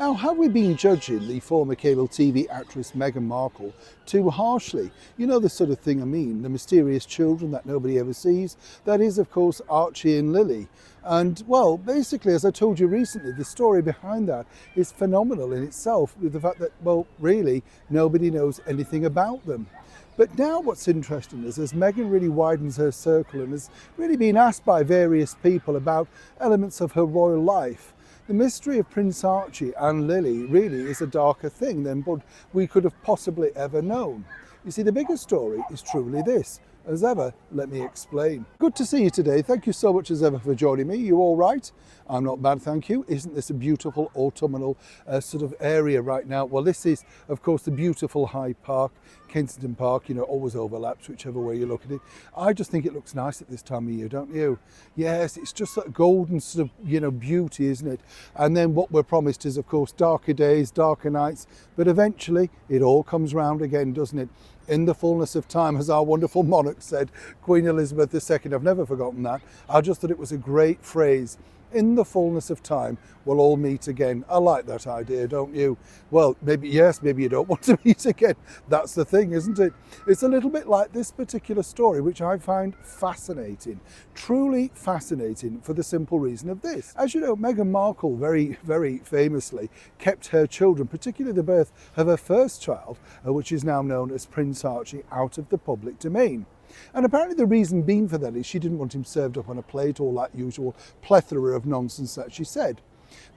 Now, have we been judging the former cable TV actress Meghan Markle too harshly? You know the sort of thing I mean, the mysterious children that nobody ever sees. That is, of course, Archie and Lily. And, well, basically, as I told you recently, the story behind that is phenomenal in itself, with the fact that, well, really, nobody knows anything about them. But now what's interesting is as Meghan really widens her circle and has really been asked by various people about elements of her royal life, the mystery of Prince Archie and Lily really is a darker thing than what we could have possibly ever known. You see, the bigger story is truly this. As ever, let me explain. Good to see you today. Thank you so much as ever for joining me. You all right? I'm not bad, thank you. Isn't this a beautiful autumnal sort of area right now? Well, this is, of course, the beautiful Hyde Park, Kensington Park, you know, always overlaps, whichever way you look at it. I just think it looks nice at this time of year, don't you? Yes, it's just that golden sort of, you know, beauty, isn't it? And then what we're promised is, of course, darker days, darker nights, but eventually it all comes round again, doesn't it? In the fullness of time, as our wonderful monarch said, Queen Elizabeth II. I've never forgotten that. I just thought it was a great phrase. In the fullness of time, we'll all meet again. I like that idea, don't you? Well, maybe yes, maybe you don't want to meet again. That's the thing, isn't it? It's a little bit like this particular story, which I find fascinating, truly fascinating, for the simple reason of this. As you know, Meghan Markle very, very famously kept her children, particularly the birth of her first child, which is now known as Prince Archie, out of the public domain. And apparently the reason being for that is she didn't want him served up on a plate, all that usual plethora of nonsense that she said.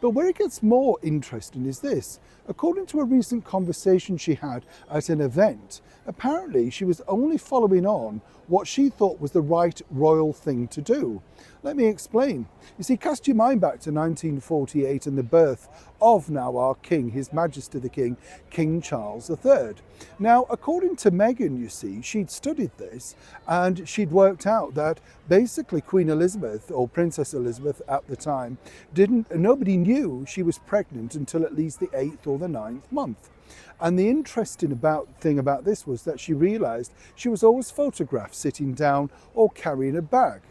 But where it gets more interesting is this. According to a recent conversation she had at an event, apparently she was only following on what she thought was the right royal thing to do. Let me explain. You see, cast your mind back to 1948 and the birth of now our King, His Majesty the King, King Charles III. Now, according to Meghan, you see, she'd studied this and she'd worked out that basically Queen Elizabeth, or Princess Elizabeth at the time, nobody knew she was pregnant until at least the 8th or the 9th month. And the interesting thing about this was that she realised she was always photographed sitting down or carrying a bag.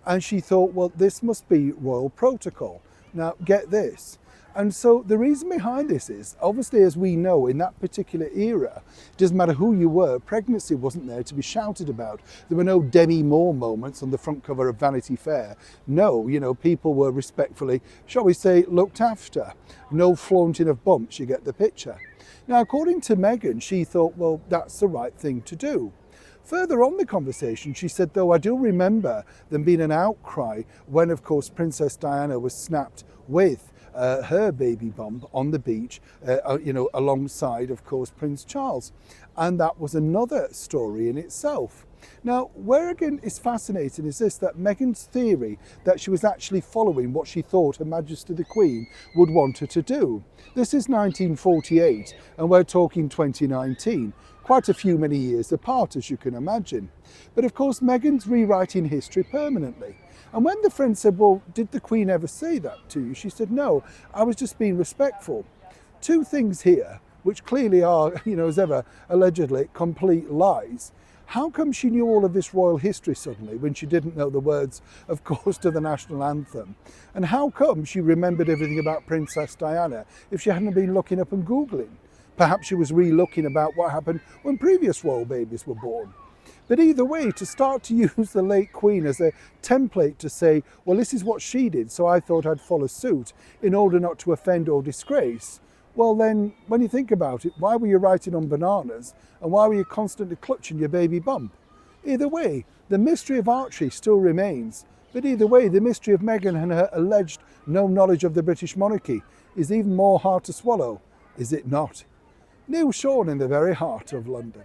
And she thought, well, this must be royal protocol. Now, get this. And so the reason behind this is, obviously, as we know, in that particular era, it doesn't matter who you were, pregnancy wasn't there to be shouted about. There were no Demi Moore moments on the front cover of Vanity Fair. No, you know, people were respectfully, shall we say, looked after. No flaunting of bumps, you get the picture. Now, according to Meghan, she thought, well, that's the right thing to do. Further on the conversation, she said, though, I do remember there being an outcry when, of course, Princess Diana was snapped with her baby bump on the beach, you know, alongside, of course, Prince Charles. And that was another story in itself. Now, where again is fascinating is this, that Meghan's theory that she was actually following what she thought Her Majesty the Queen would want her to do. This is 1948, and we're talking 2019. Quite a few many years apart, as you can imagine. But of course, Meghan's rewriting history permanently. And when the friend said, well, did the Queen ever say that to you? She said, no, I was just being respectful. Two things here, which clearly are, you know, as ever, allegedly complete lies. How come she knew all of this royal history suddenly when she didn't know the words, of course, to the national anthem? And how come she remembered everything about Princess Diana if she hadn't been looking up and Googling? Perhaps she was re-looking about what happened when previous royal babies were born. But either way, to start to use the late Queen as a template to say, well, this is what she did, so I thought I'd follow suit in order not to offend or disgrace. Well then, when you think about it, why were you writing on bananas and why were you constantly clutching your baby bump? Either way, the mystery of Archie still remains. But either way, the mystery of Meghan and her alleged no knowledge of the British monarchy is even more hard to swallow, is it not? Neil Sean in the very heart of London.